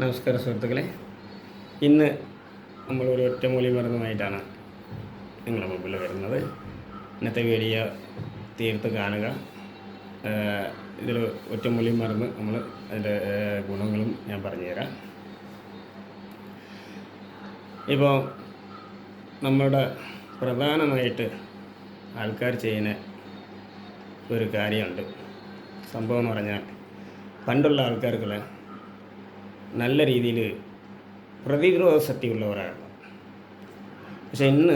നമസ്കാരം സുഹൃത്തുക്കളെ. ഇന്ന് നമ്മളൊരു ഒറ്റമൂലി മരുന്നുമായിട്ടാണ് നിങ്ങളുടെ മുമ്പിൽ വരുന്നത്. ഇന്നത്തെ വീഡിയോ തീർത്ത് കാണുക. ഇതിൽ ഒറ്റമൂലി മരുന്ന് അതിൻ്റെ ഗുണങ്ങളും ഞാൻ പറഞ്ഞുതരാം. ഇപ്പോൾ നമ്മുടെ പ്രധാനമായിട്ട് ആൾക്കാർ ചെയ്യുന്ന ഒരു കാര്യമുണ്ട്. സംഭവം എന്ന് പറഞ്ഞാൽ പണ്ടുള്ള ആൾക്കാർക്ക് നല്ല രീതിയിൽ പ്രതിരോധ ശക്തി ഉള്ളവരാണ്. പക്ഷെ ഇന്ന്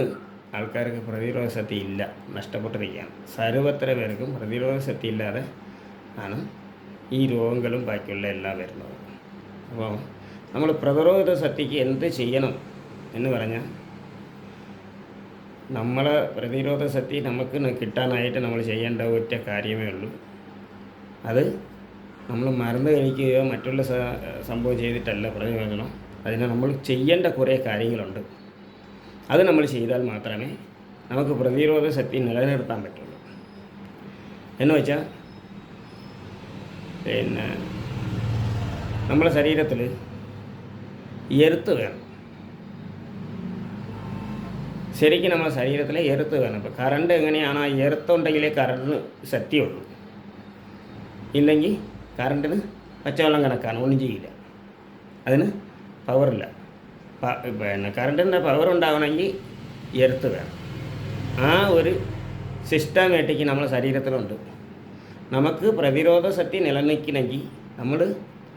ആൾക്കാർക്ക് പ്രതിരോധ ശക്തി ഇല്ല, നഷ്ടപ്പെട്ടിരിക്കുകയാണ്. സർവത്ര പേർക്കും പ്രതിരോധ ശക്തി ഇല്ലാതെ ആണ് ഈ രോഗങ്ങളും ബാക്കിയുള്ള എല്ലാം വരുന്നത്. അപ്പോൾ നമ്മൾ പ്രതിരോധ ശക്തിക്ക് എന്ത് ചെയ്യണം എന്ന് പറഞ്ഞാൽ, നമ്മളെ പ്രതിരോധ ശക്തി നമുക്ക് കിട്ടാനായിട്ട് നമ്മൾ ചെയ്യേണ്ട ഒറ്റ കാര്യമേ ഉള്ളൂ. അത് നമ്മൾ മരുന്ന് കഴിക്കുകയോ മറ്റുള്ള സംഭവം ചെയ്തിട്ടല്ല പ്രയോജനം. അതിന് നമ്മൾ ചെയ്യേണ്ട കുറേ കാര്യങ്ങളുണ്ട്. അത് നമ്മൾ ചെയ്താൽ മാത്രമേ നമുക്ക് പ്രതിരോധ ശക്തി നിലനിർത്താൻ പറ്റുള്ളൂ. എന്ന് വെച്ചാൽ നമ്മുടെ ശരീരത്തിൽ എരുത്ത് വേണം. ശരിക്കും നമ്മുടെ ശരീരത്തിൽ എരുത്ത് വേണം. ഇപ്പോൾ കറണ്ട് എങ്ങനെയാണ്, ആ എരുത്തുണ്ടെങ്കിലേ കറണ്ടിന് ശക്തിയുള്ളൂ. ഇല്ലെങ്കിൽ കറണ്ടിന് പച്ചവെള്ളം കണക്കാണ്, ഒന്നും ചെയ്യില്ല, അതിന് പവറില്ല. കറണ്ടിൻ്റെ പവർ ഉണ്ടാവണമെങ്കിൽ എർത്ത് വേണം. ആ ഒരു സിസ്റ്റമാറ്റിക്ക് നമ്മുടെ ശരീരത്തിലുണ്ട്. നമുക്ക് പ്രതിരോധ ശക്തി നിലനിൽക്കണമെങ്കിൽ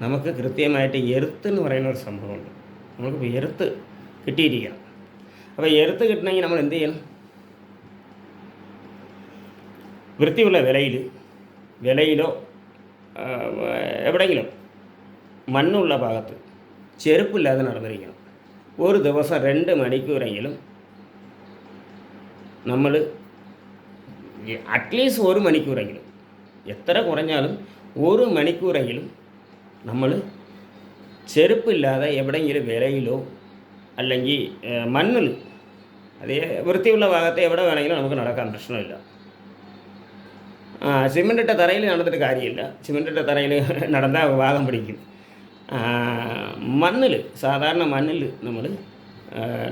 നമുക്ക് കൃത്യമായിട്ട് എർത്ത് എന്ന് പറയുന്ന ഒരു സംഭവമുണ്ട്. നമുക്ക് എർത്ത് കിട്ടിയിരിക്കണം. അപ്പോൾ എർത്ത് കിട്ടണമെങ്കിൽ നമ്മൾ എന്ത് ചെയ്യണം? വൃത്തിയുള്ള വിലയിലോ എവിടെയെങ്കിലും മണ്ണുള്ള ഭാഗത്ത് ചെരുപ്പില്ലാതെ നടന്നിരിക്കണം. ഒരു ദിവസം 2 മണിക്കൂറെങ്കിലും നമ്മൾ അറ്റ്ലീസ്റ്റ് 1 മണിക്കൂറെങ്കിലും, എത്ര കുറഞ്ഞാലും 1 മണിക്കൂറെങ്കിലും നമ്മൾ ചെരുപ്പില്ലാതെ എവിടെയെങ്കിലും വിലയിലോ അല്ലെങ്കിൽ മണ്ണിൽ, അതേ വൃത്തിയുള്ള ഭാഗത്ത് എവിടെ വേണമെങ്കിലും നമുക്ക് നടക്കാൻ പ്രശ്നമില്ല. സിമെൻറ്റിട്ട തറയിൽ നടന്നിട്ട് കാര്യമില്ല. സിമെൻറ്റിട്ട തറയിൽ നടന്നാൽ ഭാഗം പിടിക്കും. സാധാരണ മണ്ണിൽ നമ്മൾ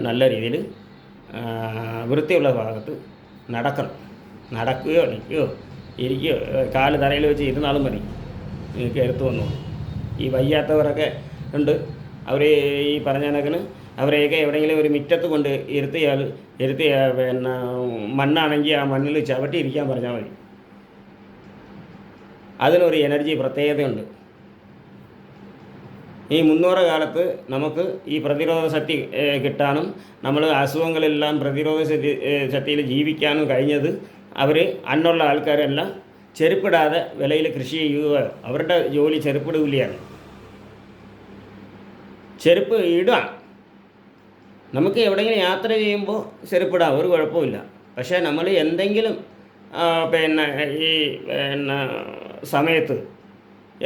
നല്ല രീതിയിൽ വൃത്തിയുള്ള ഭാഗത്ത് നടക്കുകയോ നിൽക്കുകയോ ഇരിക്കുകയോ, കാല് തറയിൽ വെച്ച് ഇരുന്നാലും മതി, നിങ്ങൾക്ക് എരുത്ത് വന്നു. ഈ വയ്യാത്തവരൊക്കെ ഉണ്ട്, അവർ ഈ പറഞ്ഞ കണക്കിന് അവരെയൊക്കെ എവിടെയെങ്കിലും ഒരു മുറ്റത്ത് കൊണ്ട് ഇരുത്തിയാൽ മണ്ണാണെങ്കിൽ ആ മണ്ണിൽ ചവിട്ടി ഇരിക്കാൻ പറഞ്ഞാൽ മതി. അതിനൊരു എനർജി പ്രത്യേകതയുണ്ട്. ഈ 300 കാലത്ത് നമുക്ക് ഈ പ്രതിരോധ ശക്തി കിട്ടാനും നമ്മൾ അസുഖങ്ങളെല്ലാം പ്രതിരോധ ശക്തിയിൽ ജീവിക്കാനും കഴിഞ്ഞത് അന്നുള്ള ആൾക്കാരെല്ലാം ചെരുപ്പിടാതെ വിലയിൽ കൃഷി ചെയ്യുക. അവരുടെ ജോലി ചെരുപ്പിടുകയാണ്. ചെരുപ്പ് ഇടാം, നമുക്ക് എവിടെയെങ്കിലും യാത്ര ചെയ്യുമ്പോൾ ചെരുപ്പിടാം, ഒരു കുഴപ്പമില്ല. പക്ഷേ നമ്മൾ എന്തെങ്കിലും ഈ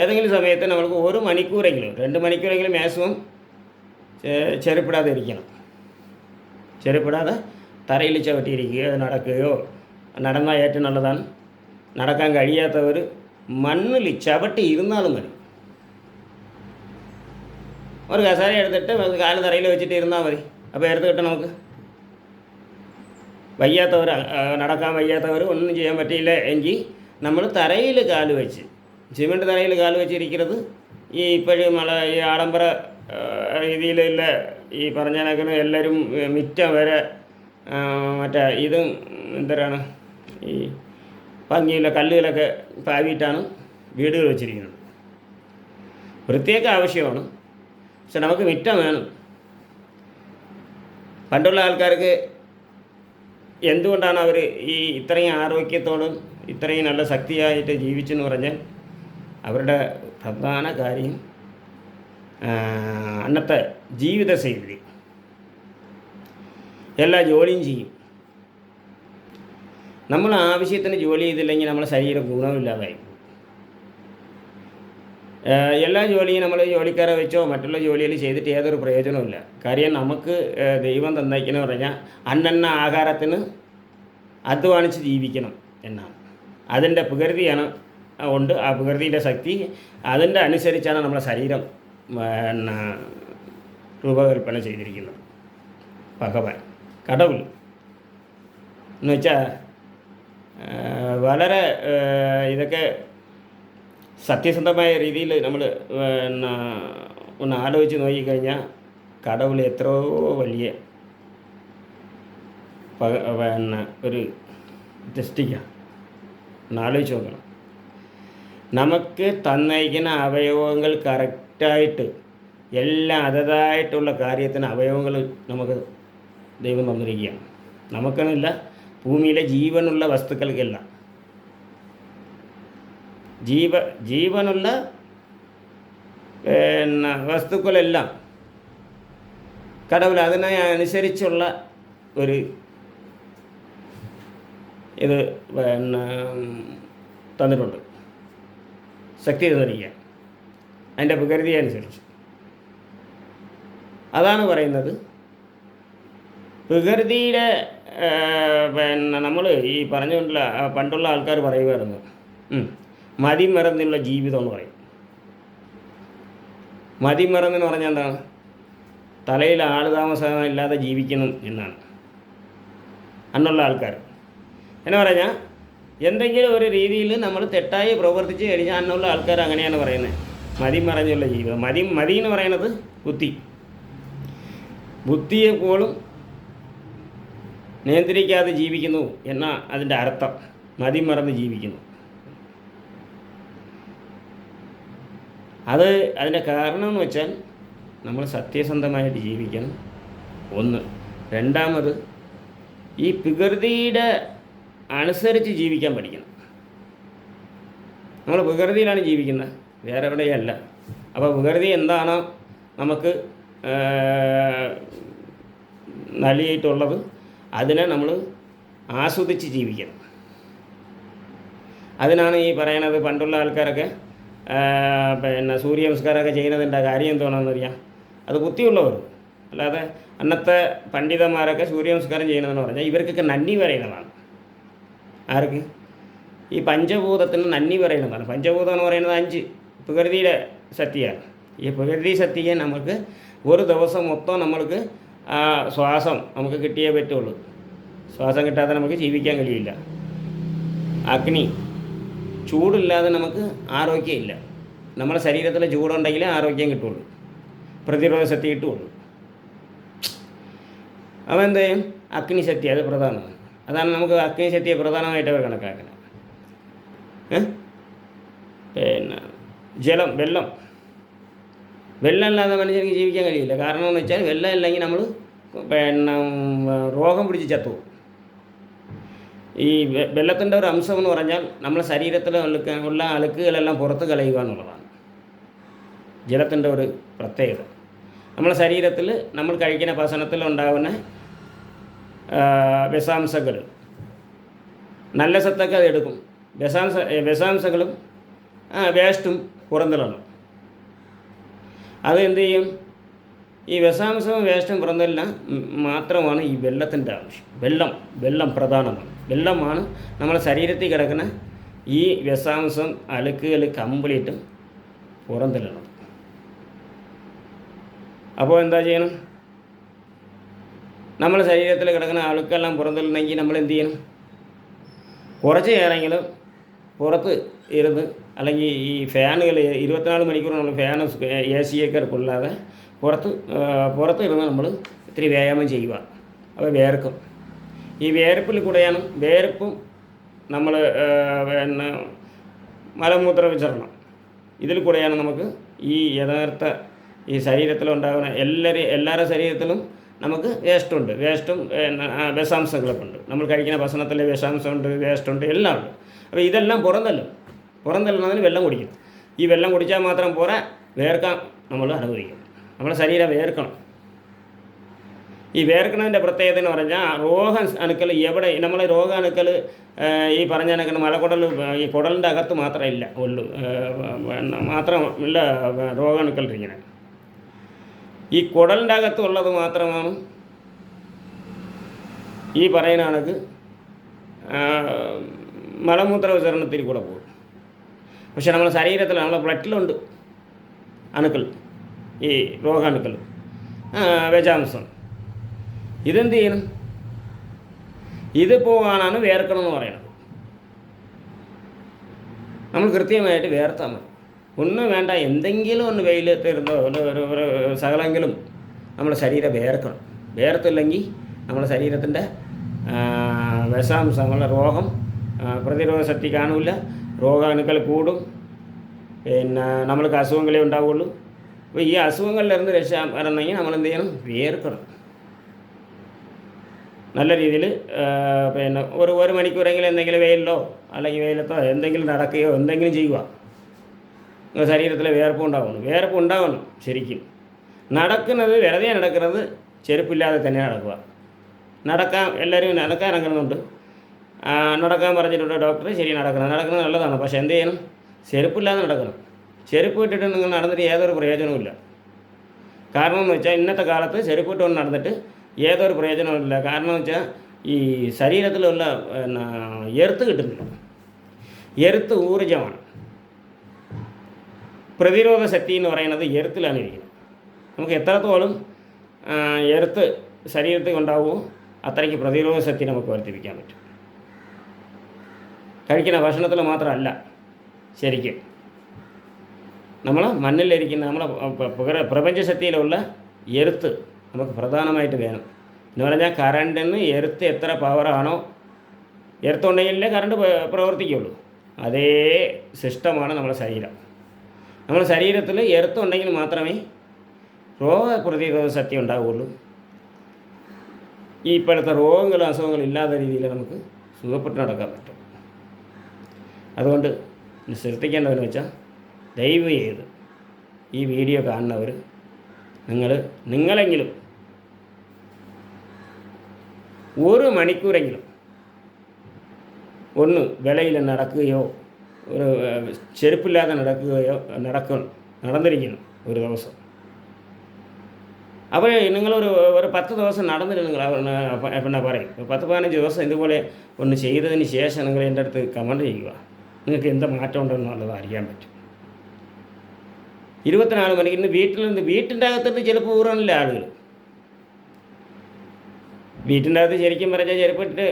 ഏതെങ്കിലും സമയത്ത് നമ്മൾക്ക് 1 മണിക്കൂറെങ്കിലും 2 മണിക്കൂറെങ്കിലും മാക്സിമം ചെരുപ്പിടാതെ ഇരിക്കണം. ചെരുപ്പിടാതെ തറയിൽ ചവിട്ടിയിരിക്കുകയോ നടക്കുകയോ, നടന്നാൽ ഏറ്റവും നല്ലതാണ്. നടക്കാൻ കഴിയാത്തവർ മണ്ണിൽ ചവിട്ടി ഇരുന്നാലും മതി. ഒരു കസാര എടുത്തിട്ട് കാല് തറയിൽ വെച്ചിട്ട് ഇരുന്നാൽ മതി. അപ്പോൾ എടുത്ത് കിട്ടും. നമുക്ക് നടക്കാൻ വയ്യാത്തവർ ഒന്നും ചെയ്യാൻ പറ്റിയില്ല എങ്കിൽ നമ്മൾ തറയിൽ കാല് വെച്ച്, സിമെൻറ്റ് തറയിൽ കാല് വെച്ചിരിക്കുന്നത് ഈ ഇപ്പോഴും ഈ ആഡംബര രീതിയിലുള്ള ഈ പറഞ്ഞ കണക്കിന് എല്ലാവരും മിറ്റം വരെ ഇതും എന്തരാണ് ഈ ഭംഗിയുള്ള കല്ലുകളൊക്കെ പാവിയിട്ടാണ് വീടുകൾ വെച്ചിരിക്കുന്നത്. വൃത്തിയൊക്കെ ആവശ്യമാണ്, പക്ഷെ നമുക്ക് മിറ്റം വേണം. പണ്ടുള്ള ആൾക്കാർക്ക് എന്തുകൊണ്ടാണ് അവർ ഈ ഇത്രയും ആരോഗ്യത്തോടും ഇത്രയും നല്ല ശക്തിയായിട്ട് ജീവിച്ചെന്ന് പറഞ്ഞാൽ, അവരുടെ പ്രധാന കാര്യം അന്നത്തെ ജീവിതശൈലി. എല്ലാ ജോലിയും ചെയ്യും. നമ്മൾ ആവശ്യത്തിന് ജോലി ചെയ്തില്ലെങ്കിൽ നമ്മുടെ ശരീരം ഗുണമില്ലാതായി. എല്ലാ ജോലിയും നമ്മൾ ജോലിക്കാരെ വെച്ചോ മറ്റുള്ള ജോലിയിൽ ചെയ്തിട്ട് ഏതൊരു പ്രയോജനമില്ല. കാര്യം നമുക്ക് ദൈവം തന്നേക്കെന്ന് പറഞ്ഞാൽ അന്നന്ന ആഹാരത്തിന് അധ്വാനിച്ച് ജീവിക്കണം എന്നാണ്. അതിൻ്റെ പ്രകൃതിയാണ് ഉണ്ട്. ആ പ്രകൃതിയുടെ ശക്തി അതിൻ്റെ അനുസരിച്ചാണ് നമ്മുടെ ശരീരം പിന്നെ രൂപകൽപ്പന ചെയ്തിരിക്കുന്നത് ഭഗവാൻ കടവുൾ എന്ന് വെച്ചാൽ വളരെ ഇതൊക്കെ സത്യസന്ധമായ രീതിയിൽ നമ്മൾ പിന്നെ ഒന്ന് ആലോചിച്ച് നോക്കിക്കഴിഞ്ഞാൽ കടവുൾ എത്രയോ വലിയ പിന്നെ ഒരു ജസ്റ്റിക്കാണ്. ഒന്ന് ആലോചിച്ച് നോക്കണം. നമുക്ക് തന്നയിക്കുന്ന അവയവങ്ങൾ കറക്റ്റായിട്ട് എല്ലാം അതതായിട്ടുള്ള കാര്യത്തിന് അവയവങ്ങൾ നമുക്ക് ദൈവം തന്നിരിക്കുകയാണ്. നമുക്കെന്നില്ല, ഭൂമിയിലെ ജീവനുള്ള വസ്തുക്കൾക്കെല്ലാം ജീവനുള്ള പിന്നെ വസ്തുക്കളെല്ലാം കടവുൾ അതിനെ അനുസരിച്ചുള്ള ഒരു ഇത് പിന്നെ തന്നിട്ടുണ്ട്, ശക്തി തന്നിരിക്കുക അതിൻ്റെ പ്രകൃതി അനുസരിച്ച്. അതാണ് പറയുന്നത് പ്രകൃതിയുടെ പിന്നെ നമ്മൾ ഈ പറഞ്ഞുകൊണ്ടുള്ള പണ്ടുള്ള ആൾക്കാർ പറയുമായിരുന്നു മതിമറന്നുള്ള ജീവിതം എന്ന് പറയും. മതിമറന്നെന്ന് പറഞ്ഞാൽ എന്താണ്? തലയിൽ ആളുതാമസം ഇല്ലാതെ ജീവിക്കുന്നു എന്നാണ് അന്നുള്ള ആൾക്കാർ. എന്ന് പറഞ്ഞാൽ എന്തെങ്കിലും ഒരു രീതിയിൽ നമ്മൾ തെറ്റായി പ്രവർത്തിച്ച് കഴിഞ്ഞാൽ അന്നുള്ള ആൾക്കാർ അങ്ങനെയാണ് പറയുന്നത്, മതിമറഞ്ഞുള്ള ജീവിതം. മതി എന്ന് പറയുന്നത് ബുദ്ധിയെപ്പോലും നിയന്ത്രിക്കാതെ ജീവിക്കുന്നു എന്നാ അതിൻ്റെ അർത്ഥം. മതിമറന്ന് ജീവിക്കുന്നു. അതിൻ്റെ കാരണം എന്ന് വെച്ചാൽ നമ്മൾ സത്യസന്ധമായിട്ട് ജീവിക്കണം ഒന്ന്. രണ്ടാമത് ഈ പ്രകൃതിയുടെ അനുസരിച്ച് ജീവിക്കാൻ പഠിക്കണം. നമ്മൾ പ്രകൃതിയിലാണ് ജീവിക്കുന്നത്, വേറെ എവിടെയല്ല. അപ്പോൾ പ്രകൃതി എന്താണോ നമുക്ക് നൽകിയിട്ടുള്ളത് അതിനെ നമ്മൾ ആസ്വദിച്ച് ജീവിക്കണം. അതിനാണ് ഈ പറയണത് പണ്ടുള്ള ആൾക്കാരൊക്കെ പിന്നെ സൂര്യ നമസ്കാരമൊക്കെ ചെയ്യുന്നതിൻ്റെ കാര്യം എന്താണെന്നറിയാം. അത് ബുദ്ധിയുള്ളവർ, അല്ലാതെ അന്നത്തെ പണ്ഡിതന്മാരൊക്കെ സൂര്യ നമസ്കാരം ചെയ്യുന്നതെന്ന് പറഞ്ഞാൽ ഇവർക്കൊക്കെ നന്ദി പറയുന്നതാണ്. ആർക്ക്? ഈ പഞ്ചഭൂതത്തിന് നന്ദി പറയുന്നതാണ്. പഞ്ചഭൂതം എന്ന് പറയുന്നത് 5 പ്രകൃതിയുടെ ശക്തിയാണ്. ഈ പ്രകൃതി ശക്തിയെ നമുക്ക് ഒരു ദിവസം മൊത്തം നമ്മൾക്ക് ശ്വാസം നമുക്ക് കിട്ടിയേ പറ്റുള്ളൂ. ശ്വാസം കിട്ടാതെ നമുക്ക് ജീവിക്കാൻ കഴിയില്ല. അഗ്നി, ചൂടില്ലാതെ നമുക്ക് ആരോഗ്യമില്ല. നമ്മുടെ ശരീരത്തിൽ ചൂടുണ്ടെങ്കിലേ ആരോഗ്യം കിട്ടുള്ളൂ, പ്രതിരോധ ശക്തി കിട്ടുള്ളൂ. അപ്പോൾ എന്ത് ചെയ്യും? അഗ്നിശക്തി അത് പ്രധാനമാണ്. അതാണ് നമുക്ക് അഗ്നിശക്തിയെ പ്രധാനമായിട്ട് അവർ കണക്കാക്കുന്നത്. പിന്നെ ജലം, വെള്ളം ഇല്ലാതെ മനുഷ്യർക്ക് ജീവിക്കാൻ കഴിയില്ല. കാരണം എന്ന് വെച്ചാൽ വെള്ളം ഇല്ലെങ്കിൽ നമ്മൾ പിന്നെ രോഗം പിടിച്ച് ചത്തുപോകും. ഈ വെള്ളത്തിൻ്റെ ഒരു അംശം എന്ന് പറഞ്ഞാൽ നമ്മളെ ശരീരത്തിൽ ഉള്ള അഴുക്കുകളെല്ലാം പുറത്ത് കളയുക എന്നുള്ളതാണ് ജലത്തിൻ്റെ ഒരു പ്രത്യേകത. നമ്മളെ ശരീരത്തിൽ നമ്മൾ കഴിക്കുന്ന ഭക്ഷണത്തിൽ ഉണ്ടാകുന്ന വിഷാംശങ്ങൾ, നല്ല സത്തൊക്കെ അത് എടുക്കും. വിഷാംശങ്ങളും വേസ്റ്റും പുറന്തള്ളണം. അത് എന്ത് ചെയ്യും? ഈ വിഷാംശവും വേസ്റ്റും പുറന്തള്ളിന മാത്രമാണ് ഈ വെള്ളത്തിൻ്റെ ആവശ്യം. വെള്ളം പ്രധാനമാണ്. വെള്ളമാണ് നമ്മുടെ ശരീരത്തിൽ കിടക്കുന്ന ഈ വിഷാംശം അഴുക്കുകൾ കംപ്ലീറ്റും പുറന്തള്ളണം. അപ്പോൾ എന്താ ചെയ്യണം? നമ്മുടെ ശരീരത്തിൽ കിടക്കുന്ന അഴുക്കെല്ലാം പുറന്തള്ളണമെങ്കിൽ നമ്മൾ എന്ത് ചെയ്യണം? കുറച്ച് നേരമെങ്കിലും പുറത്ത് ഇരുന്ന്, അല്ലെങ്കിൽ ഈ ഫാനുകൾ 24 മണിക്കൂർ നമ്മൾ ഫാൻ AC ഒക്കെ കൊള്ളാതെ പുറത്ത് ഇരുന്ന് നമ്മൾ ഇത്തിരി വ്യായാമം ചെയ്യുക. അപ്പോൾ വേർക്കും. ഈ വേർപ്പിൽ കൂടെയാണ്, വേർപ്പും നമ്മൾ പിന്നെ മലമൂത്ര വിസരണം, ഇതിൽ കൂടെയാണ് നമുക്ക് ഈ യഥാർത്ഥ ഈ ശരീരത്തിലുണ്ടാകുന്ന എല്ലാവരുടെ ശരീരത്തിലും നമുക്ക് വേസ്റ്റും വിഷാംശങ്ങളൊക്കെ ഉണ്ട്. നമ്മൾ കഴിക്കുന്ന ഭക്ഷണത്തിൽ വിഷാംശമുണ്ട്, വേസ്റ്റുണ്ട്, എല്ലാം ഉണ്ട്. അപ്പോൾ ഇതെല്ലാം പുറന്തള്ളുന്നതിന് വെള്ളം കുടിക്കണം. ഈ വെള്ളം കുടിച്ചാൽ മാത്രം പോരാ, വേർക്കാൻ നമ്മൾ അനുഭവിക്കണം. നമ്മുടെ ശരീരം വേർക്കണം. ഈ വേർക്കണതിൻ്റെ പ്രത്യേകത എന്ന് പറഞ്ഞാൽ രോഗ അണുക്കൾ എവിടെ, നമ്മളെ രോഗാണുക്കൾ ഈ പറഞ്ഞ കണക്കിന് മലക്കുടൽ, ഈ കുടലിൻ്റെ അകത്ത് മാത്രമില്ല മാത്രമല്ല രോഗാണുക്കൾ ഇങ്ങനെ. ഈ കുടലിൻ്റെ അകത്തുള്ളത് മാത്രമാണ് ഈ പറയുന്ന കണക്ക് മലമൂത്ര വിസരണത്തിൽ കൂടെ പോകും. പക്ഷെ നമ്മുടെ ശരീരത്തിൽ, നമ്മളെ ബ്ലഡിലുണ്ട് അണുക്കൾ. ഈ രോഗാണുക്കൾ, വിഷാംശം. ഇതെന്ത് ചെയ്യണം? ഇത് പോകാനാണ് വേർക്കണം എന്ന് പറയുന്നത്. നമ്മൾ കൃത്യമായിട്ട് വേർത്താൽ മതി. ഒന്നും വേണ്ട, എന്തെങ്കിലും ഒന്ന് വെയിലത്തിരുന്നോ ഒരു സകലെങ്കിലും നമ്മുടെ ശരീരം വേർക്കണം. വേർത്തില്ലെങ്കിൽ നമ്മുടെ ശരീരത്തിൻ്റെ വിഷാംശം, നമ്മുടെ രോഗം പ്രതിരോധ ശക്തി കാണില്ല, രോഗാണുക്കൾ കൂടും, പിന്നെ നമ്മൾക്ക് അസുഖങ്ങളേ ഉണ്ടാവുള്ളൂ. അപ്പോൾ ഈ അസുഖങ്ങളിലിருந்து രക്ഷ വരണമെങ്കിൽ നമ്മൾ എന്ത് ചെയ്യണം? വേർക്കണം. നല്ല രീതിയിൽ പിന്നെ ഒരു മണിക്കൂറെങ്കിലും എന്തെങ്കിലും വെയിലിലോ അല്ലെങ്കിൽ വെയിലത്തോ എന്തെങ്കിലും നടക്കുകയോ എന്തെങ്കിലും ചെയ്യുക. ശരീരത്തിൽ വിയർപ്പ് ഉണ്ടാവണം. ശരിക്കും നടക്കുന്നത്, വെറുതെ നടക്കുന്നത് ചെരുപ്പില്ലാതെ തന്നെ നടക്കുക. എല്ലാവരും നടക്കാൻ ഇറങ്ങുന്നുണ്ട്, നടക്കാൻ പറഞ്ഞിട്ടുണ്ട് ഡോക്ടർ. ശരി, നടക്കുന്നത് നല്ലതാണ്. പക്ഷേ എന്ത് ചെയ്യണം? ചെരുപ്പില്ലാതെ നടക്കണം. ചെരുപ്പ് ഇട്ടിട്ട് നിങ്ങൾ നടന്നിട്ട് യാതൊരു പ്രയോജനവുമില്ല. കാരണം എന്ന് വെച്ചാൽ ഇന്നത്തെ കാലത്ത് ചെരുപ്പ് ഇട്ടുകൊണ്ട് നടന്നിട്ട് യാതൊരു പ്രയോജനവുമില്ല. കാരണം എന്ന് വെച്ചാൽ ഈ ശരീരത്തിലുള്ള എർത്ത് കിട്ടുന്നില്ല. എർത്ത് ഊർജ്ജമാണ്. പ്രതിരോധ ശക്തി എന്ന് പറയുന്നത് എർത്തിലാണ് ഇരിക്കുന്നത്. നമുക്ക് എത്രത്തോളം എർത്ത് ശരീരത്തിൽ ഉണ്ടാവുമോ അത്രയ്ക്ക് പ്രതിരോധ ശക്തി നമുക്ക് വർദ്ധിപ്പിക്കാൻ പറ്റും. കഴിക്കുന്ന ഭക്ഷണത്തിൽ മാത്രമല്ല, ശരിക്കും നമ്മൾ മണ്ണിലിരിക്കുന്ന നമ്മളെ പ്രപഞ്ചശക്തിയിലുള്ള എർത്ത് നമുക്ക് പ്രധാനമായിട്ട് വേണം. എന്ന് പറഞ്ഞാൽ കറണ്ടിന് എർത്ത് എത്ര പവറാണോ, എർത്തുണ്ടെങ്കിലേ കറണ്ട് പ്രവർത്തിക്കുള്ളൂ. അതേ സിസ്റ്റമാണ് നമ്മുടെ ശരീരം. നമ്മുടെ ശരീരത്തിൽ എർത്തുണ്ടെങ്കിൽ മാത്രമേ രോഗപ്രതിരോധ ശക്തി ഉണ്ടാവുകയുള്ളൂ. ഈ ഇപ്പോഴത്തെ രോഗങ്ങളും അസുഖങ്ങളും ഇല്ലാത്ത രീതിയിൽ നമുക്ക് സുഖപ്പെട്ട് നടക്കാൻ പറ്റും. അതുകൊണ്ട് ശ്രദ്ധിക്കേണ്ടതെന്ന് വെച്ചാൽ, ദയവ് ചെയ്ത് ഈ വീഡിയോ കാണുന്നവർ നിങ്ങളെങ്കിലും ഒരു മണിക്കൂറെങ്കിലും ഒന്ന് വെളയിൽ നടക്കുകയോ ഒരു ചെരുപ്പില്ലാതെ നടന്നിരിക്കണം ഒരു ദിവസം. അപ്പോൾ നിങ്ങളൊരു 10 ദിവസം നടന്നിട്ട് നിങ്ങൾ പിന്നെ പറയും, 10-15 ദിവസം ഇതുപോലെ ഒന്ന് ചെയ്തതിന് ശേഷം നിങ്ങൾ എൻ്റെ അടുത്ത് കമൻറ്റ് ചെയ്യുക. നിങ്ങൾക്ക് എന്ത് മാറ്റം ഉണ്ടെന്നുള്ളത് അറിയാൻ പറ്റും. 24 മണിക്ക് ഇന്ന് വീട്ടിൻ്റെ അകത്തിട്ട് ചിലപ്പോൾ ഊറാനില്ല ആളുകൾ. വീട്ടിൻ്റെ അകത്ത് ശരിക്കും പറഞ്ഞാൽ ചെരുപ്പിട്ട്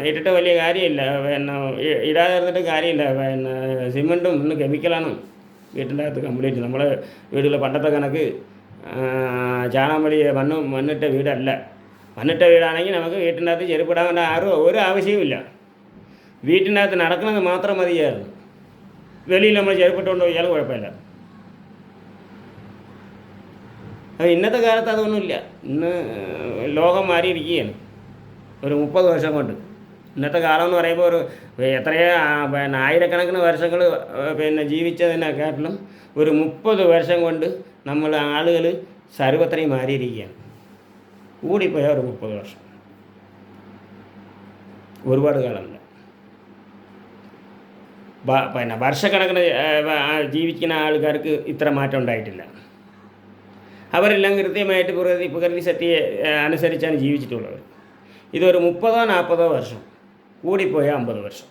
ഇട്ടിട്ട് വലിയ കാര്യമില്ല, ഇടാതെ ഇരുന്നിട്ട് കാര്യമില്ല. സിമെൻറ്റും ഇന്ന് കെമിക്കലാണ് വീട്ടിൻ്റെ അകത്ത് കംപ്ലീറ്റ്. നമ്മളെ വീടുകൾ പണ്ടത്തെ കണക്ക് ചാണകം മണ്ണിട്ട വീടല്ല. മണ്ണിട്ട വീടാണെങ്കിൽ നമുക്ക് വീട്ടിൻ്റെ അകത്ത് ചെരുപ്പിടാൻ ഒരു ആവശ്യവുമില്ല. വീട്ടിൻ്റെ അകത്ത് നടക്കുന്നത് മാത്രം മതിയായിരുന്നു. വെളിയിൽ നമ്മൾ ചെരുപ്പിട്ടുകൊണ്ട് പോയാൽ കുഴപ്പമില്ല. അപ്പോൾ ഇന്നത്തെ കാലത്ത് അതൊന്നുമില്ല. ഇന്ന് ലോകം മാറിയിരിക്കുകയാണ് ഒരു 30 വർഷം കൊണ്ട്. ഇന്നത്തെ കാലം എന്ന് പറയുമ്പോൾ എത്രയോ ആയിരക്കണക്കിന് വർഷങ്ങൾ ജീവിച്ചതിനെക്കാട്ടിലും ഒരു 30 വർഷം കൊണ്ട് നമ്മൾ ആളുകൾ സർവത്രയും മാറിയിരിക്കുകയാണ്. കൂടിപ്പോയാൽ ഒരു 30 വർഷം, ഒരുപാട് കാലമല്ല. വർഷക്കണക്കിന് ജീവിക്കുന്ന ആൾക്കാർക്ക് ഇത്ര മാറ്റം ഉണ്ടായിട്ടില്ല. അവരെല്ലാം കൃത്യമായിട്ട് പ്രകൃതി ശക്തിയെ അനുസരിച്ചാണ് ജീവിച്ചിട്ടുള്ളത്. ഇതൊരു 30-40 വർഷം, കൂടിപ്പോയാൽ 50 വർഷം,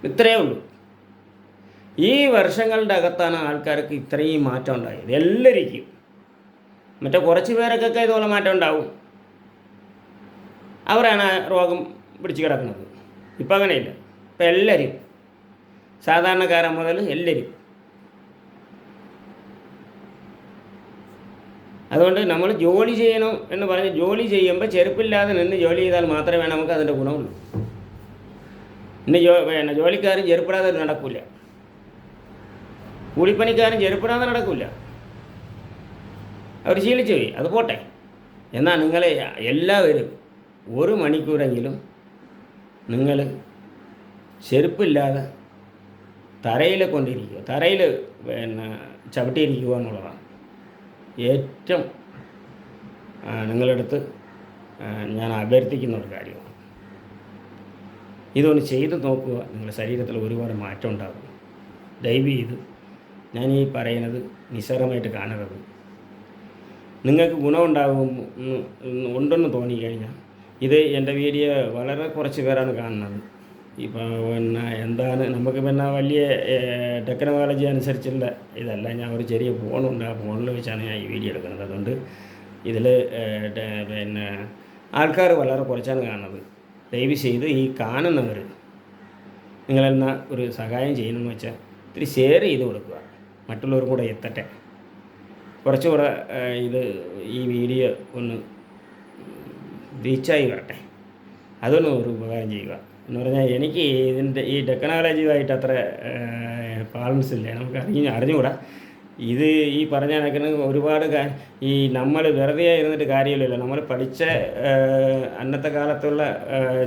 ഇത്രയേ ഉള്ളൂ. ഈ വർഷങ്ങളുടെ അകത്താണ് ആൾക്കാർക്ക് ഇത്രയും മാറ്റം ഉണ്ടായത്. എല്ലാവർക്കും, മറ്റേ കുറച്ച് പേരൊക്കെ ഇതുപോലെ മാറ്റം ഉണ്ടാവും. അവരാണ് രോഗം പിടിച്ച് കിടക്കുന്നത്. ഇപ്പം അങ്ങനെയില്ല. ഇപ്പം എല്ലാവരും, സാധാരണക്കാരൻ മുതൽ എല്ലാവരും. അതുകൊണ്ട് നമ്മൾ ജോലി ചെയ്യണം എന്ന് പറഞ്ഞ് ജോലി ചെയ്യുമ്പോൾ ചെരുപ്പില്ലാതെ നിന്ന് ജോലി ചെയ്താൽ മാത്രമേ നമുക്ക് അതിൻ്റെ ഗുണമുള്ളൂ. ഇന്ന് ജോലിക്കാരും ചെരുപ്പിടാതെ നടക്കില്ല, കൂലിപ്പണിക്കാരും ചെരുപ്പിടാതെ നടക്കില്ല. അവർ ശീലിച്ചു പോയി, അത് പോട്ടെ. എന്നാൽ നിങ്ങളെ എല്ലാവരും ഒരു മണിക്കൂറെങ്കിലും നിങ്ങൾ ചെരുപ്പില്ലാതെ തറയിൽ കൊണ്ടിരിക്കുക, തറയിൽ ചവിട്ടിയിരിക്കുക എന്നുള്ളതാണ് ഏറ്റവും നിങ്ങളടുത്ത് ഞാൻ അഭ്യർത്ഥിക്കുന്ന ഒരു കാര്യമാണ്. ഇതൊന്ന് ചെയ്ത് നോക്കുക, നിങ്ങളുടെ ശരീരത്തിൽ ഒരുപാട് മാറ്റം ഉണ്ടാകും. ദയവ് ചെയ്ത് ഞാൻ ഈ പറയുന്നത് നിസ്സാരമായിട്ട് കാണരുത്. നിങ്ങൾക്ക് ഗുണമുണ്ടാകും ഉണ്ടെന്ന് തോന്നിക്കഴിഞ്ഞാൽ, ഇത് എൻ്റെ വീഡിയോ വളരെ കുറച്ച് പേരാണ് കാണുന്നത്. ഇപ്പം പിന്നെ എന്താണ് നമുക്ക് പിന്നെ വലിയ ടെക്നോളജി അനുസരിച്ചുള്ള ഇതല്ല. ഞാൻ ഒരു ചെറിയ ഫോണുണ്ട്, ആ ഫോണിൽ വെച്ചാണ് ഞാൻ ഈ വീഡിയോ എടുക്കുന്നത്. അതുകൊണ്ട് ഇതിൽ പിന്നെ ആൾക്കാർ വളരെ കുറച്ചാണ് കാണുന്നത്. ദയവ് ചെയ്ത് ഈ കാണുന്നവർ നിങ്ങളെന്നാ ഒരു സഹായം ചെയ്യണമെന്ന് വെച്ചാൽ ഇത്തിരി ഷെയർ ചെയ്ത് കൊടുക്കുക, മറ്റുള്ളവർക്കും കൂടെ എത്തട്ടെ. കുറച്ചുകൂടെ ഇത് ഈ വീഡിയോ ഒന്ന് റീച്ചായി വരട്ടെ. അതൊന്നും ഒരു ഉപകാരം ചെയ്യുക എന്ന് പറഞ്ഞാൽ എനിക്ക് ഈ ടെക്നോളജിയുമായിട്ട് അത്ര ബാലൻസ് ഇല്ല, നമുക്ക് അറിഞ്ഞുകൂടാ. ഇത് ഈ പറഞ്ഞ കണക്കിന് ഒരുപാട് ഈ നമ്മൾ വെറുതെ ഇരുന്നിട്ട് കാര്യമില്ലല്ലോ. നമ്മൾ പഠിച്ച അന്നത്തെ കാലത്തുള്ള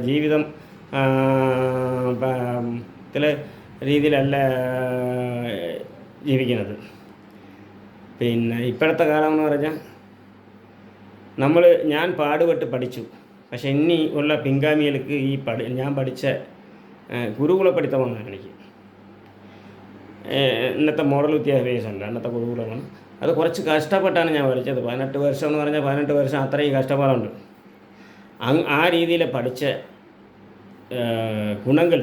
ജീവിതം ചില രീതിയിലല്ല ജീവിക്കുന്നത്. പിന്നെ ഇപ്പോഴത്തെ കാലം എന്ന് പറഞ്ഞാൽ ഞാൻ പാടുപെട്ട് പഠിച്ചു. പക്ഷെ ഇനി ഉള്ള പിൻഗാമികൾക്ക് ഞാൻ പഠിച്ച ഗുരുകുല പഠിത്തമാണ് എനിക്ക്. ഇന്നത്തെ മോഡൽ വിദ്യാഭ്യാസമല്ല, അന്നത്തെ ഗുരുകുലമാണ്. അത് കുറച്ച് കഷ്ടപ്പെട്ടാണ് ഞാൻ പഠിച്ചത്. 18 വർഷം എന്ന് പറഞ്ഞാൽ 18 വർഷം അത്രയും കഷ്ടപ്പാടുണ്ട്. ആ രീതിയിൽ പഠിച്ച ഗുണങ്ങൾ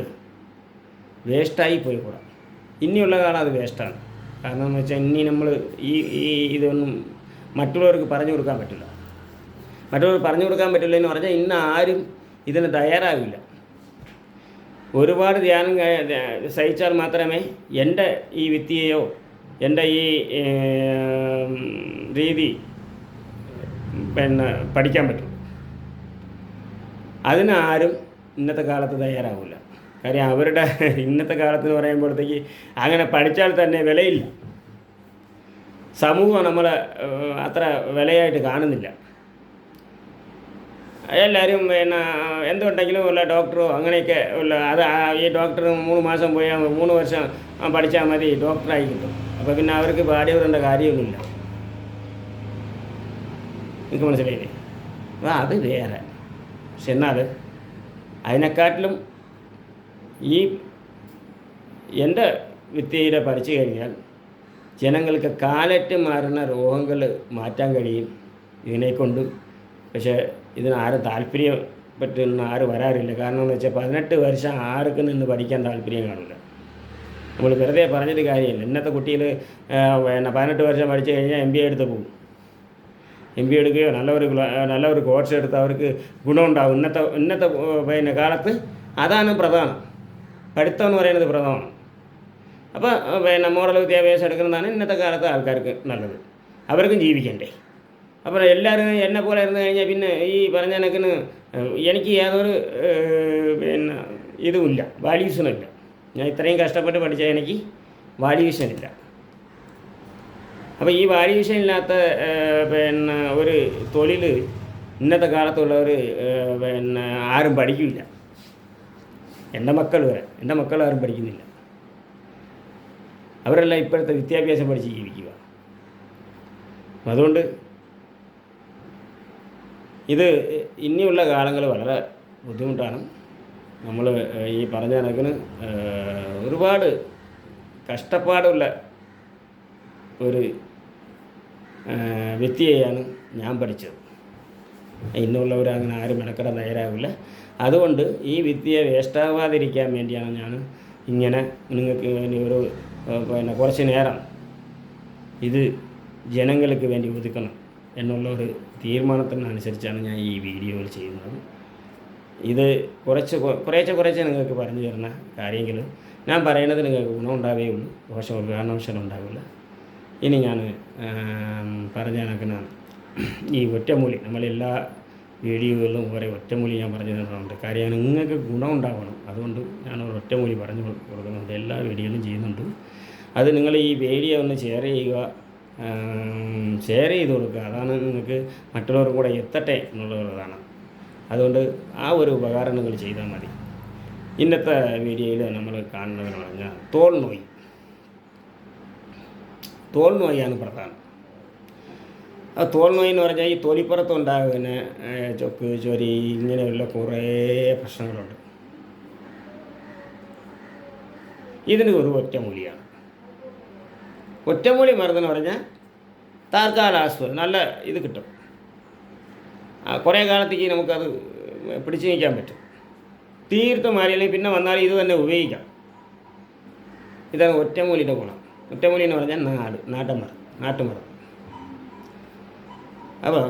വേസ്റ്റായി പോയിക്കൂടാ. ഇനിയുള്ള കാലം അത് വേസ്റ്റാണ്. കാരണം എന്ന് വെച്ചാൽ ഇനി നമ്മൾ ഇതൊന്നും മറ്റുള്ളവർക്ക് പറഞ്ഞു കൊടുക്കാൻ പറ്റില്ല. മറ്റുള്ളവർക്ക് പറഞ്ഞു കൊടുക്കാൻ പറ്റില്ല എന്ന് പറഞ്ഞാൽ ഇന്ന് ആരും ഇതിന് തയ്യാറാവില്ല. ഒരുപാട് ധ്യാനം സഹിച്ചാൽ മാത്രമേ എൻ്റെ ഈ വിദ്യയോ എൻ്റെ ഈ രീതി പിന്നെ പഠിക്കാൻ പറ്റും. അതിനാരും ഇന്നത്തെ കാലത്ത് തയ്യാറാവില്ല. കാര്യം അവരുടെ ഇന്നത്തെ കാലത്ത് എന്ന് പറയുമ്പോഴത്തേക്ക് അങ്ങനെ പഠിച്ചാൽ തന്നെ വിലയില്ല. സമൂഹം നമ്മളെ അത്ര വിലയായിട്ട് കാണുന്നില്ല. എല്ലാവരും പിന്നെ എന്തുണ്ടെങ്കിലും ഉള്ള ഡോക്ടറോ അങ്ങനെയൊക്കെ ഉള്ള ഈ ഡോക്ടർ 3 മാസം പോയാൽ 3 വർഷം പഠിച്ചാൽ മതി, ഡോക്ടറായി കിട്ടും. അപ്പോൾ പിന്നെ അവർക്ക് പാടി വിടേണ്ട കാര്യമൊന്നുമില്ല. എനിക്ക് മനസ്സിലായില്ലേ? അപ്പോൾ അത് വേറെ. പക്ഷെ എന്നാൽ അതിനെക്കാട്ടിലും എൻ്റെ വിദ്യയുടെ പഠിച്ചു കഴിഞ്ഞാൽ ജനങ്ങൾക്ക് കാലറ്റ് മാറുന്ന രോഗങ്ങൾ മാറ്റാൻ കഴിയും ഇതിനെക്കൊണ്ട്. പക്ഷേ ഇതിനാരും താല്പര്യപ്പെട്ടുന്ന ആരും വരാറില്ല. കാരണം എന്ന് വെച്ചാൽ 18 വർഷം ആർക്കും നിന്ന് പഠിക്കാൻ താല്പര്യം കാണില്ല. നമ്മൾ വെറുതെ പറഞ്ഞിട്ട് കാര്യമില്ല. ഇന്നത്തെ കുട്ടികൾ പിന്നെ 18 വർഷം പഠിച്ചു കഴിഞ്ഞാൽ MBA എടുത്ത് പോകും. MBA എടുക്കുകയോ നല്ലൊരു കോഴ്സ് എടുത്ത് അവർക്ക് ഗുണമുണ്ടാകും. ഇന്നത്തെ പിന്നെ കാലത്ത് അതാണ് പ്രധാനം. പഠിത്തം എന്ന് പറയുന്നത് പ്രധാനമാണ്. അപ്പോൾ പിന്നെ മോഡൽ വിദ്യാഭ്യാസം എടുക്കുന്നതാണ് ഇന്നത്തെ കാലത്ത് ആൾക്കാർക്ക് നല്ലത്. അവർക്കും ജീവിക്കണ്ടേ. അപ്പോൾ എല്ലാവരും എന്നെ പോലെ ഇരുന്ന് കഴിഞ്ഞാൽ പിന്നെ ഈ പറഞ്ഞ കണക്കിന് എനിക്ക് യാതൊരു പിന്നെ ഇതുമില്ല, വാല്യൂഷനില്ല. ഞാൻ ഇത്രയും കഷ്ടപ്പെട്ട് പഠിച്ചാൽ എനിക്ക് വാല്യൂഷനില്ല. അപ്പോൾ ഈ വാല്യൂഷൻ ഇല്ലാത്ത പിന്നെ ഒരു തൊഴിൽ ഇന്നത്തെ കാലത്തുള്ളവർ പിന്നെ ആരും പഠിക്കില്ല. എൻ്റെ മക്കൾ ആരും പഠിക്കുന്നില്ല. അവരെല്ലാം ഇപ്പോഴത്തെ വിദ്യാഭ്യാസം പഠിച്ച് ജീവിക്കുക. അതുകൊണ്ട് ഇത് ഇനിയുള്ള കാലങ്ങൾ വളരെ ബുദ്ധിമുട്ടാണ്. നമ്മൾ ഈ പറഞ്ഞ കണക്കിന് ഒരുപാട് കഷ്ടപ്പാടുള്ള ഒരു വ്യക്തിയെയാണ് ഞാൻ പഠിച്ചത്. ഇന്നുള്ളവർ അങ്ങനെ ആരും മെനക്കെടാൻ തയ്യാറാവില്ല. അതുകൊണ്ട് ഈ വിദ്യ വേസ്റ്റാവാതിരിക്കാൻ വേണ്ടിയാണ് ഞാൻ ഇങ്ങനെ നിങ്ങൾക്ക് ഒരു പിന്നെ കുറച്ച് നേരം ഇത് ജനങ്ങൾക്ക് വേണ്ടി ഒതുക്കണം എന്നുള്ള ഒരു തീരുമാനത്തിനനുസരിച്ചാണ് ഞാൻ ഈ വീഡിയോയിൽ ചെയ്യുന്നത്. ഇത് കുറേശ്ശെ നിങ്ങൾക്ക് പറഞ്ഞു തരുന്ന കാര്യങ്ങൾ ഞാൻ പറയുന്നത് നിങ്ങൾക്ക് ഗുണമുണ്ടാവുകയുള്ളൂ, ഒരു കാരണവശാലും ഉണ്ടാവില്ല. ഇനി ഞാൻ പറഞ്ഞ കണക്കിന് ഈ ഒറ്റമൂലി നമ്മളെല്ലാ വീഡിയോകളിലും കുറേ ഒറ്റമൂലി ഞാൻ പറഞ്ഞു തരുന്നുണ്ട്. കാര്യം നിങ്ങൾക്ക് ഗുണമുണ്ടാവണം. അതുകൊണ്ട് ഞാൻ ഒരു ഒറ്റമൂലി പറഞ്ഞു കൊടുക്കുന്നുണ്ട്, എല്ലാ വീഡിയോയിലും ചെയ്യുന്നുണ്ട്. അത് നിങ്ങൾ ഈ വീഡിയോ ഒന്ന് ഷെയർ ചെയ്ത് കൊടുക്കുക. അതാണ് നിങ്ങൾക്ക് മറ്റുള്ളവർക്കും കൂടെ എത്തട്ടെ എന്നുള്ളതാണ്. അതുകൊണ്ട് ആ ഒരു ഉപകാരം നിങ്ങൾ ചെയ്താൽ മതി. ഇന്നത്തെ വീഡിയോയിൽ നമ്മൾ കാണുന്നതെന്ന് പറഞ്ഞാൽ തോൾ നോയാണ് പ്രധാനം. ആ തോൾ നോയി എന്ന് പറഞ്ഞാൽ ഈ തൊലിപ്പുറത്തുണ്ടാകുന്ന ചൊക്ക്, ചൊരി, ഇങ്ങനെയുള്ള കുറേ പ്രശ്നങ്ങളുണ്ട്. ഇതിന് ഒരു ഒറ്റമൂലിയാണ്. ഒറ്റമൂലി മരുന്നെന്ന് പറഞ്ഞാൽ താൽക്കാലാശ്വാസം, നല്ല ഇത് കിട്ടും. കുറേ കാലത്തേക്ക് നമുക്കത് പിടിച്ചു നിൽക്കാൻ പറ്റും. തീർത്തും മാറിയില്ലെങ്കിൽ പിന്നെ വന്നാൽ ഇത് തന്നെ ഉപയോഗിക്കാം. ഇതാണ് ഒറ്റമൂലിയുടെ ഗുണം. ഒറ്റമൂലി എന്ന് പറഞ്ഞാൽ നാട്ടുമരം. അപ്പോൾ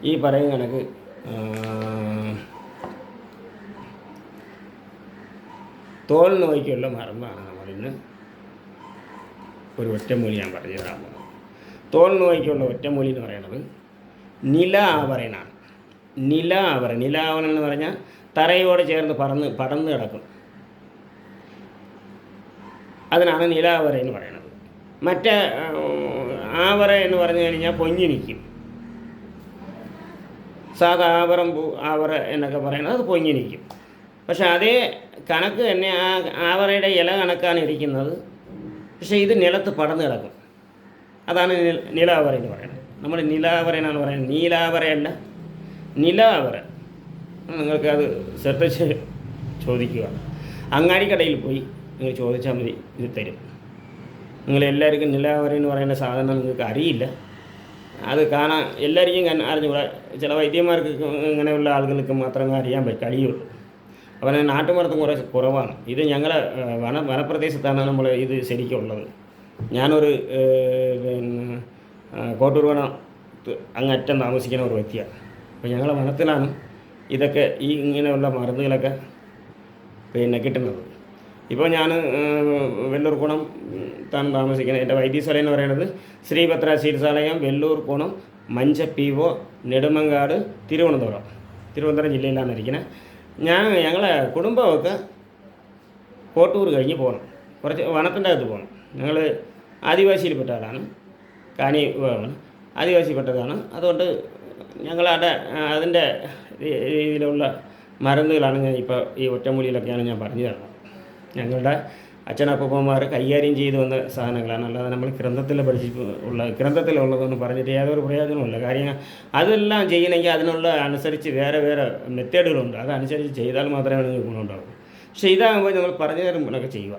ഈ പറയുന്ന കണക്ക് തോൽ നോയ്ക്കുള്ള മരുന്നാണ് നമ്മളിന്ന് ഒരു ഒറ്റമൂലി ഞാൻ പറഞ്ഞു തരാൻ പോകുന്നത്. തോൽ നോയ്ക്കുള്ള ഒറ്റമൂലി എന്ന് പറയുന്നത് നിലാവരനാണ്. നിലാവരൻ എന്ന് പറഞ്ഞാൽ തറയോട് ചേർന്ന് പടർന്ന് കിടക്കും. അതിനാണ് നിലാവര എന്ന് പറയുന്നത്. മറ്റേ ആവര എന്ന് പറഞ്ഞു കഴിഞ്ഞാൽ പൊങ്ങി നിൽക്കും. സാധാ ആവര എന്നൊക്കെ പറയുന്നത് അത് പൊങ്ങി നിൽക്കും. പക്ഷെ അതേ കണക്ക് തന്നെ ആ ആവറയുടെ ഇല കണക്കാണ് ഇരിക്കുന്നത്. പക്ഷേ ഇത് നിലത്ത് പടർന്ന് കിടക്കും. അതാണ് നിലാവര എന്ന് പറയുന്നത്. നമ്മൾ നിലാവര എന്നാണ് പറയുന്നത്, നീലാവരയല്ല, നിലാവര. നിങ്ങൾക്കത് ശ്രദ്ധിച്ച് ചോദിക്കുക. അങ്ങാടിക്കടയിൽ പോയി നിങ്ങൾ ചോദിച്ചാൽ മതി, ഇത് തരും. നിങ്ങളെല്ലാവർക്കും നിലാവര എന്ന് പറയുന്ന സാധനം നിങ്ങൾക്ക് അറിയില്ല. അത് കാണാൻ എല്ലാവർക്കും അറിഞ്ഞുകൂടാ. ചില വൈദ്യന്മാർക്ക് ഇങ്ങനെയുള്ള ആളുകൾക്ക് മാത്രമേ അറിയാൻ കഴിയുള്ളൂ. അപ്പോൾ നാട്ടുമരത്തും കുറവാണ്. ഇത് ഞങ്ങളെ വനപ്രദേശത്താണ് നമ്മൾ ഇത് ശരിക്കും ഉള്ളത്. ഞാനൊരു കോട്ടൂർ വനം അങ്ങറ്റം താമസിക്കുന്ന ഒരു വ്യക്തിയാണ്. അപ്പോൾ ഞങ്ങളെ വനത്തിലാണ് ഇതൊക്കെ ഇങ്ങനെയുള്ള മരുന്നുകളൊക്കെ കിട്ടുന്നത്. ഇപ്പോൾ ഞാൻ വെള്ളൂർക്കുണം താമസിക്കുന്നത്. എൻ്റെ വൈദ്യശാല എന്ന് പറയുന്നത് ശ്രീഭദ്ര ചികിത്സാലയം, വെള്ളൂർക്കുണം, മഞ്ചപ്പീവോ, നെടുമങ്ങാട്, തിരുവനന്തപുരം ജില്ലയിലാണ് ഇരിക്കുന്നത്. ഞങ്ങളെ കുടുംബമൊക്കെ കോട്ടൂർ കഴിഞ്ഞ് പോകണം, കുറച്ച് വനത്തിൻ്റെ അകത്ത് പോകണം. ഞങ്ങൾ ആദിവാസിയിൽപ്പെട്ട ആളാണ്, കാനി ആദിവാസിയിൽപ്പെട്ടതാണ്. അതുകൊണ്ട് ഞങ്ങളവിടെ അതിൻ്റെ രീതിയിലുള്ള മരുന്നുകളാണ് ഞാൻ ഇപ്പോൾ ഈ ഒറ്റമൂലിയിലൊക്കെയാണ് ഞാൻ പറഞ്ഞു തരുന്നത്. ഞങ്ങളുടെ അച്ഛനപ്പൂപ്പന്മാർ കൈകാര്യം ചെയ്തു വന്ന സാധനങ്ങളാണ്. അല്ലാതെ നമ്മൾ ഗ്രന്ഥത്തിലുള്ളതെന്ന് പറഞ്ഞിട്ട് യാതൊരു പ്രയോജനമില്ല. കാര്യം അതെല്ലാം ചെയ്യണമെങ്കിൽ അതിനുള്ള അനുസരിച്ച് വേറെ മെത്തേഡുകളുണ്ട്. അതനുസരിച്ച് ചെയ്താൽ മാത്രമേ നിങ്ങൾക്ക് ഗുണമുണ്ടാകൂ. പക്ഷേ ഇതാകുമ്പോൾ നമ്മൾ പറഞ്ഞു തരുമ്പോഴൊക്കെ ചെയ്യുക.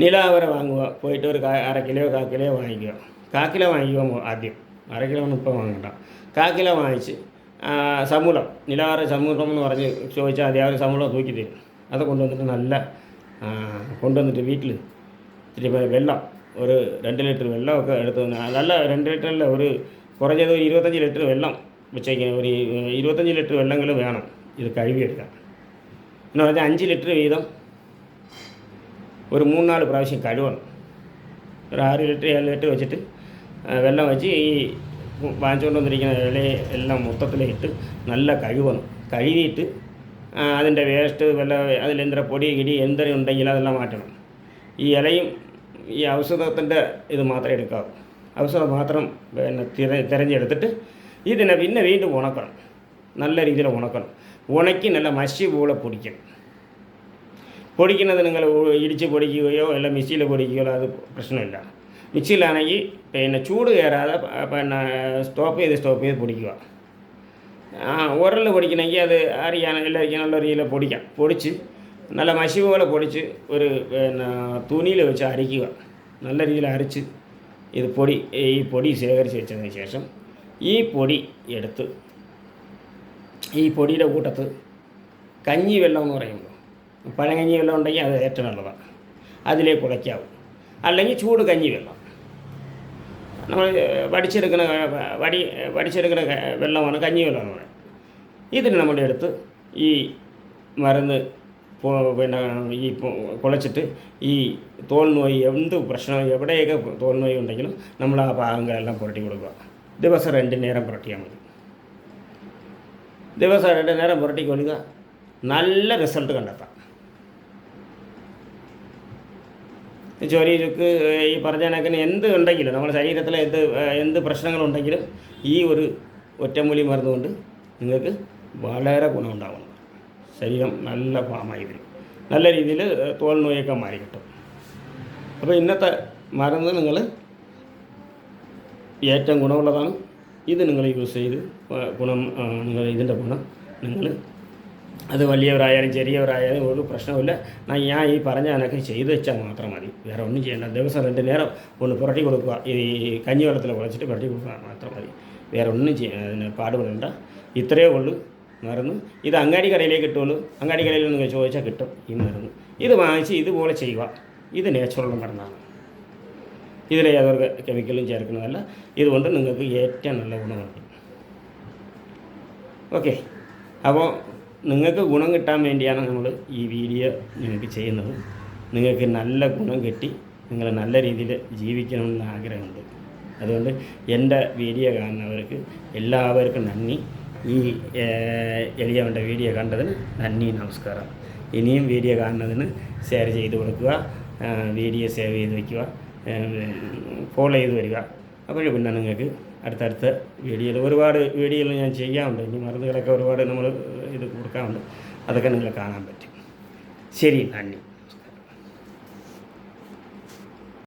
നിലാവര വാങ്ങുക, പോയിട്ട് ഒരു അര കിലോ 1 കിലോ വാങ്ങിക്കുക. 1 കിലോ വാങ്ങിക്കുക ആദ്യം, അര കിലോ ഒന്നും ഇപ്പോൾ വാങ്ങണ്ട. 1 കിലോ വാങ്ങിച്ച് സമൂലം, നിലാവര സമൂലം എന്ന് പറഞ്ഞ് ചോദിച്ചാൽ മതി, അവർ സമൂലം തൂക്കി തരും. അത് കൊണ്ടുവന്നിട്ട് വീട്ടിൽ ഇത്തിരി വെള്ളം, ഒരു 2 ലിറ്റർ വെള്ളമൊക്കെ എടുത്ത്, നല്ല 2 ലിറ്ററിൽ ഒരു കുറഞ്ഞത് ഒരു 25 ലിറ്റർ വെള്ളം വെച്ചേക്കാൻ, ഒരു 25 ലിറ്റർ വെള്ളമെങ്കിലും വേണം ഇത് കഴുകിയെടുക്കാൻ. എന്ന് പറഞ്ഞാൽ 5 ലിറ്റർ വീതം ഒരു 3-4 പ്രാവശ്യം കഴുകണം. ഒരു 6 ലിറ്റർ 7 ലിറ്റർ വെച്ചിട്ട് വെള്ളം വെച്ച് ഈ വാങ്ങിച്ചുകൊണ്ട് വന്നിരിക്കുന്ന ഇലയെ എല്ലാം മൊത്തത്തിലിട്ട് നല്ല കഴുകിയിട്ട് അതിൻ്റെ വേസ്റ്റ് അതിലെന്തര പൊടി എന്തെങ്കിലും ഉണ്ടെങ്കിൽ അതെല്ലാം മാറ്റണം. ഈ ഇലയും ഈ ഔഷധത്തിൻ്റെ ഇത് മാത്രമേ എടുക്കാവൂ. ഔഷധം മാത്രം തിരഞ്ഞെടുത്തിട്ട് ഇതിനെ പിന്നെ വീണ്ടും ഉണക്കണം, നല്ല രീതിയിൽ ഉണക്കണം. ഉണക്കി നല്ല മഷി പോലെ പൊടിക്കുന്നത് നിങ്ങൾ ഇടിച്ച് പൊടിക്കുകയോ അല്ല മിക്സിയിൽ പൊടിക്കുകയോ അത് പ്രശ്നമില്ല. മിക്സിയിലാണെങ്കിൽ ചൂട് കയറാതെ സ്റ്റോപ്പ് ചെയ്ത് പൊടിക്കുക. ഉരൽ പൊടിക്കണമെങ്കിൽ അത് എല്ലാവർക്കും നല്ല രീതിയിൽ പൊടിച്ച് നല്ല മഷി പോലെ പൊടിച്ച് ഒരു തുണിയിൽ വെച്ച് അരയ്ക്കുക. നല്ല രീതിയിൽ അരച്ച് ഈ പൊടി ശേഖരിച്ച് വെച്ചതിന് ശേഷം ഈ പൊടി എടുത്ത് ഈ പൊടിയുടെ കൂട്ടത്ത് കഞ്ഞി വെള്ളം എന്ന് പറയുമ്പോൾ പഴങ്കഞ്ഞി വെള്ളം ഉണ്ടെങ്കിൽ അത് ഏറ്റവും നല്ലതാണ്, അതിലേക്ക് കുളയ്ക്കാവും. അല്ലെങ്കിൽ ചൂട് കഞ്ഞി വെള്ളം, നമ്മൾ വടിച്ചെടുക്കുന്ന വെള്ളമാണ് കഞ്ഞി വെള്ളം എന്ന് പറയുന്നത്. ഇതിന് നമ്മുടെ അടുത്ത് ഈ മരുന്ന് ഈ കുളച്ചിട്ട് ഈ തോൽ നോയി എന്ത് പ്രശ്നം എവിടെയൊക്കെ തോൽ നോയി ഉണ്ടെങ്കിലും നമ്മൾ ആ ഭാഗങ്ങളെല്ലാം പുരട്ടി കൊടുക്കുക. ദിവസം 2 നേരം പുരട്ടിയാൽ മതി. ദിവസം 2 നേരം പുരട്ടി കൊടുക്കുക, നല്ല റിസൾട്ട് കണ്ടെത്താം. ചൊരിക്ക് ഈ പറഞ്ഞ കണക്കിന് എന്ത് ഉണ്ടെങ്കിലും നമ്മുടെ ശരീരത്തിൽ എന്ത് പ്രശ്നങ്ങളുണ്ടെങ്കിലും ഈ ഒരു ഒറ്റമൂലി മരുന്നുകൊണ്ട് നിങ്ങൾക്ക് വളരെ ഗുണമുണ്ടാകുന്നു. ശരീരം നല്ല ഫാമായി വരും, നല്ല രീതിയിൽ തോൽ നോയൊക്കെ മാറി കിട്ടും. അപ്പോൾ ഇന്നത്തെ മരുന്ന് നിങ്ങൾ ഏറ്റവും ഗുണമുള്ളതാണ്. ഇത് നിങ്ങൾ യൂസ് ചെയ്ത് ഇതിൻ്റെ ഗുണം നിങ്ങൾ അത് വലിയവരായാലും ചെറിയവരായാലും ഒരു പ്രശ്നമില്ല. ഞാൻ ഈ പറഞ്ഞ കണക്ക് ചെയ്ത് വെച്ചാൽ മാത്രം മതി, വേറെ ഒന്നും ചെയ്യേണ്ട. ദിവസം 2 നേരം ഒന്ന് പുരട്ടി കൊടുക്കുക, ഈ കഞ്ഞിവെള്ളത്തിൽ കുളച്ചിട്ട് പുരട്ടി കൊടുക്കുക മാത്രം മതി, വേറെ ഒന്നും അതിന് പാടുപെടേണ്ട. ഇത്രയേ ഉള്ളൂ. മരുന്ന് ഇത് അങ്ങാടി കടയിലേക്ക് കിട്ടുള്ളൂ. അങ്ങാടി കടയിൽ നിങ്ങൾ ചോദിച്ചാൽ കിട്ടും ഈ മരുന്ന്. ഇത് വാങ്ങിച്ച് ഇതുപോലെ ചെയ്യുക. ഇത് നാച്ചുറൽ മരുന്നാണ്. ഇതിൽ യാതൊരു കെമിക്കലും ചേർക്കുന്നതല്ല. ഇതുകൊണ്ട് നിങ്ങൾക്ക് ഏറ്റവും നല്ല ഗുണമുണ്ട്. ഓക്കെ, അപ്പോൾ നിങ്ങൾക്ക് ഗുണം കിട്ടാൻ വേണ്ടിയാണ് നമ്മൾ ഈ വീഡിയോ നിങ്ങൾക്ക് ചെയ്യുന്നത്. നിങ്ങൾക്ക് നല്ല ഗുണം കിട്ടി നിങ്ങൾ നല്ല രീതിയിൽ ജീവിക്കണമെന്ന് ആഗ്രഹമുണ്ട്. അതുകൊണ്ട് എൻ്റെ വീഡിയോ കാണുന്നവർക്ക് എല്ലാവർക്കും നന്ദി. ഈ എളിയവൻ്റെ വീഡിയോ കണ്ടതിന് നന്ദി, നമസ്കാരം. ഇനിയും വീഡിയോ കാണുന്നതിന് ഷെയർ ചെയ്ത് കൊടുക്കുക, വീഡിയോ സേവ് ചെയ്ത് വയ്ക്കുക, ഫോളോ ചെയ്ത് വരിക. അപ്പോൾ പിന്നെ നിങ്ങൾക്ക് അടുത്തടുത്ത വീഡിയോയിൽ ഒരുപാട് വീഡിയോകൾ ഞാൻ ചെയ്യാറുണ്ട്. ഇനി മരുന്നുകളൊക്കെ ഒരുപാട് നമ്മൾ ഇത് കൊടുക്കാറുണ്ട്. അതൊക്കെ നിങ്ങൾ കാണാൻ പറ്റും. ശരി, നന്ദി.